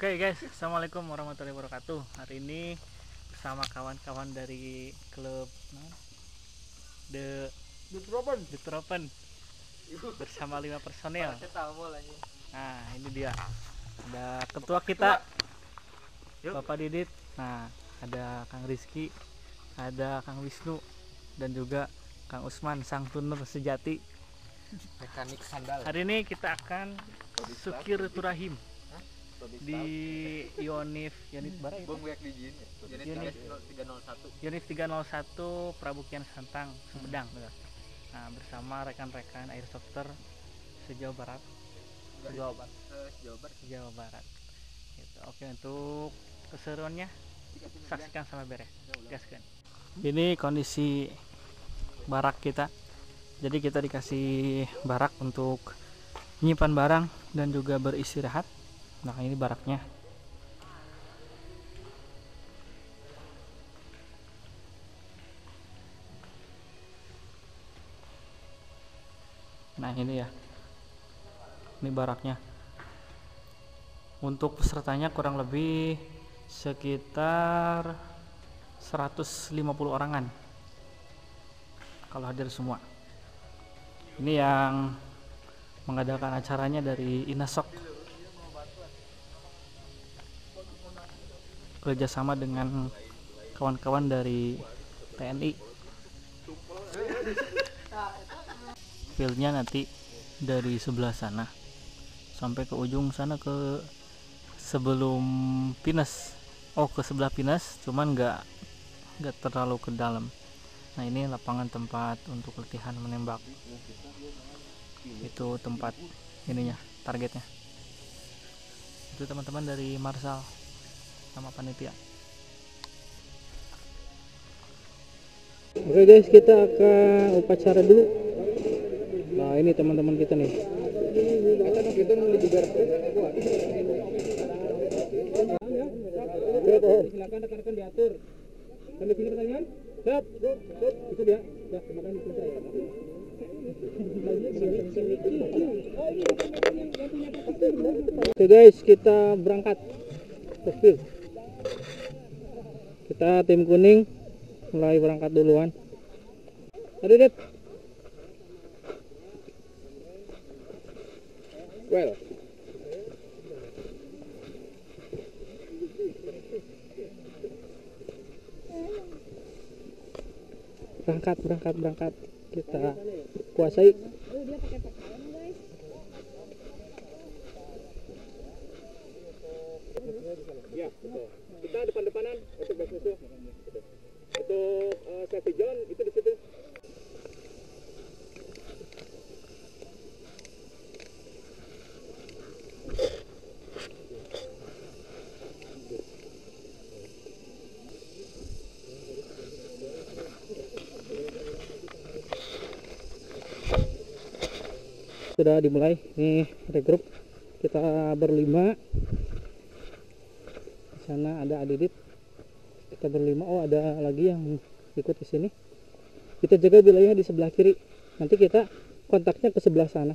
Oke guys, assalamualaikum warahmatullahi wabarakatuh. Hari ini bersama kawan-kawan dari klub The Tropen bersama 5 personel. Nah ini dia, ada ketua kita Bapak Didit. Nah ada Kang Rizky, ada Kang Wisnu, dan juga Kang Usman, sang tuner sejati, mekanik sandal. Hari ini kita akan Sukiraturahim di Yonif Barat, Yonif 301 Prabukian Santang, Sumedang. Nah, bersama rekan-rekan airsofter sejauh barat, Jawa Barat. Gitu. Oke, untuk keseruannya saksikan sama beres. Gaskan. Ini kondisi barak kita. Jadi kita dikasih barak untuk menyimpan barang dan juga beristirahat. Nah ini baraknya. Nah ini ya, ini baraknya. Untuk pesertanya kurang lebih sekitar 150 orangan kalau hadir semua. Ini yang mengadakan acaranya dari Inasok, kerjasama dengan kawan-kawan dari TNI. Fieldnya nanti dari sebelah sana sampai ke ujung sana, ke sebelum Pinus. Ke sebelah Pinus, cuman nggak terlalu ke dalam. Nah ini lapangan tempat untuk latihan menembak. Itu tempat ininya, targetnya. Itu teman-teman dari Marsal sama panitia. Oke guys, kita akan upacara dulu. Nah ini teman-teman kita nih. Silakan rekan-rekan diatur. Sampai sini pertanyaan? Siap. Itu dia. Ya, terima kasih. Oke guys, kita berangkat ke field. Kita tim kuning mulai berangkat duluan. Aduh Dit. Well. Berangkat. Kita kuasai. Ya, betul. Kita depan-depanan untuk back musuh. Untuk safety zone itu di situ. Sudah dimulai nih regroup, kita berlima. Di sana ada Adidit, kita berlima. Ada lagi yang ikut di sini. Kita jaga wilayah di sebelah kiri, nanti kita kontaknya ke sebelah sana.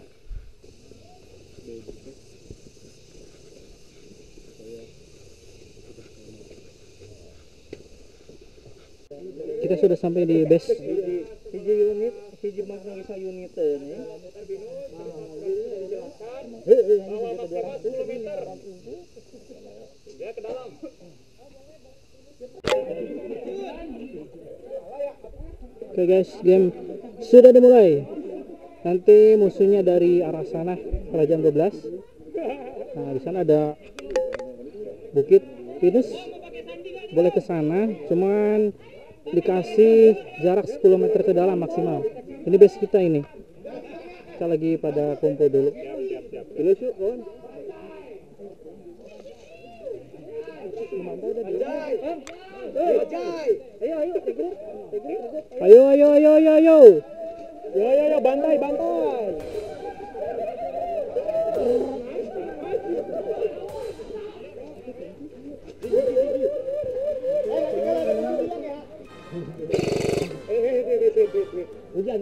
Kita sudah sampai di base. Unit ini. Ya ke dalam. Oke guys, game sudah dimulai. Nanti musuhnya dari arah sana pada jam 12. Nah di sana ada Bukit Pinus, boleh ke sana, cuman dikasih jarak 10 meter ke dalam maksimal. Ini base kita ini. Kita lagi pada kumpul dulu. Dulu yuk kawan. Ayo, bantai. Hujan.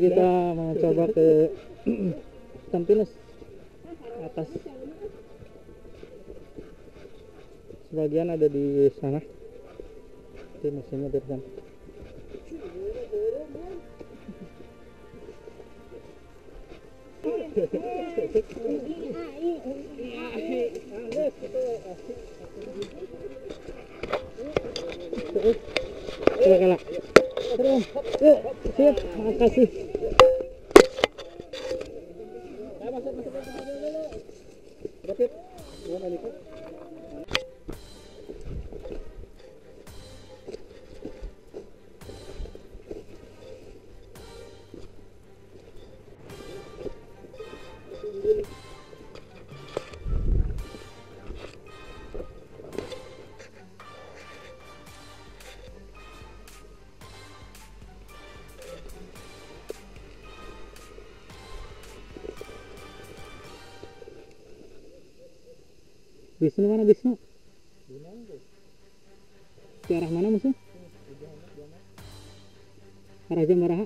kita mau coba ke Tampines atas. Sebagian ada di sana. Ini mesinnya dari sana. Kala. Terus, yuk, siap, makasih. Wisnu mana Wisnu? Ke arah mana musuh? Arah Jambaraha.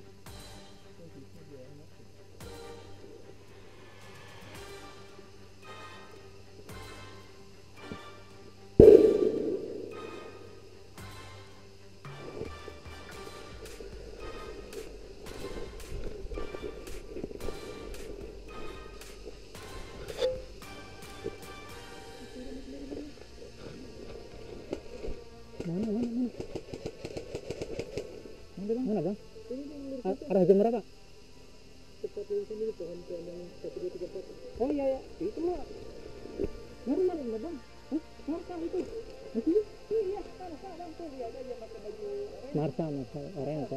Mana bang? Arah jam berapa? Oh iya ya, itu mah. Mana bang? Marsa itu. Iya, Marsa bang tuh dia ada yang pakai baju Marsa orange.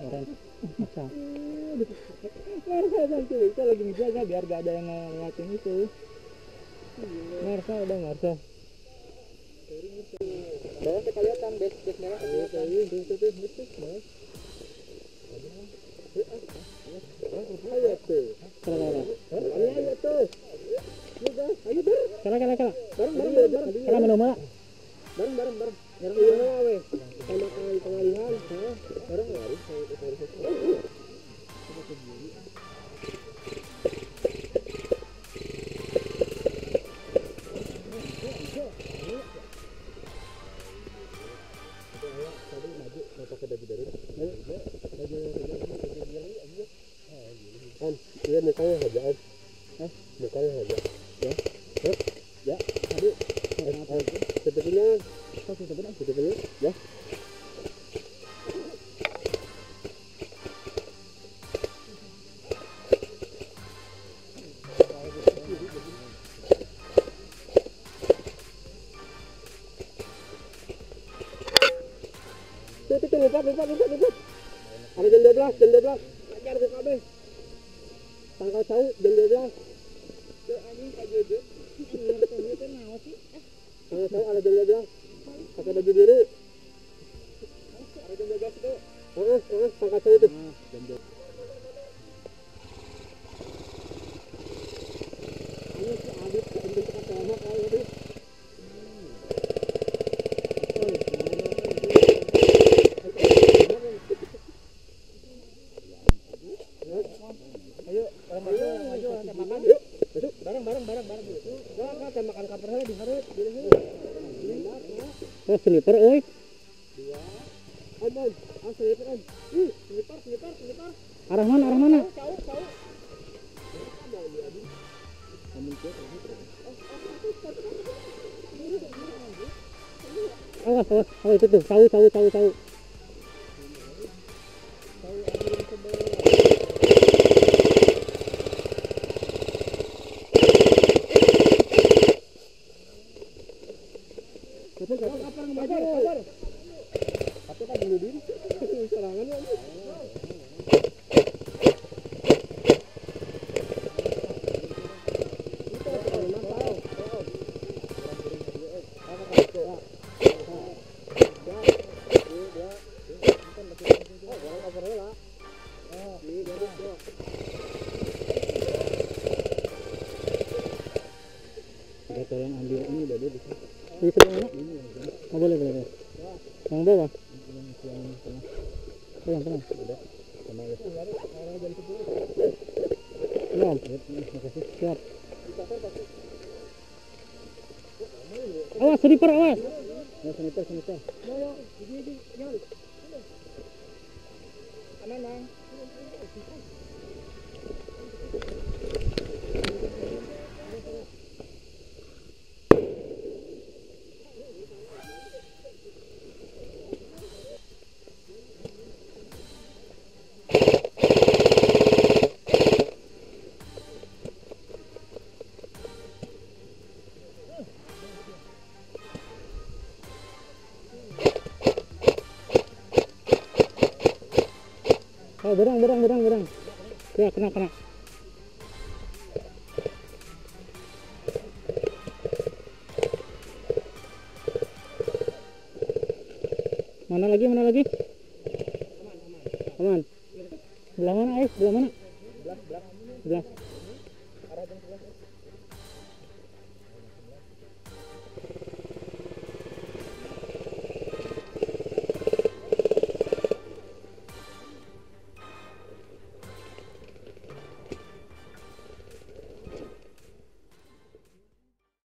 Marsa bang tuh, kita lagi menjaga biar gak ada yang ngeliatin itu. Marsa. Bawah kelihatan, base merah kelihatan. Tuh. Ayo tuh. Ayo tuh. Ayo ber. Kala. Bareng. Kala menoma. Bareng. Iya weh. Sama kali pengalihan, bareng lari. Iya mukanya aja mukanya aja ya aduh tutupnya ya tuh lipat ada jam 12 ajar ke KB tanggal tahu jam 12 tanggal tahu ada jam 12 pakai baju biru ada jam 12 itu tanggal tahu itu jam 12 ini si Adit bentuk sama kayak itu oh sniper oi sniper arah mana awas itu tuh tahu Sabar. Tapi kan bunuh diri. Serangan ya. Tolong ambil ini udah dia bisa. Di sebelah mana? Oh, boleh. Yang bawah. Pelan. Udah. Sama ya. Belum. Siap. Awas, sniper, awas. Ya, sniper. Aman, Bang. Oh, berang. Ya, kena. Mana lagi? Aman. Sebelah mana, Ais? Sebelah mana? Sebelah.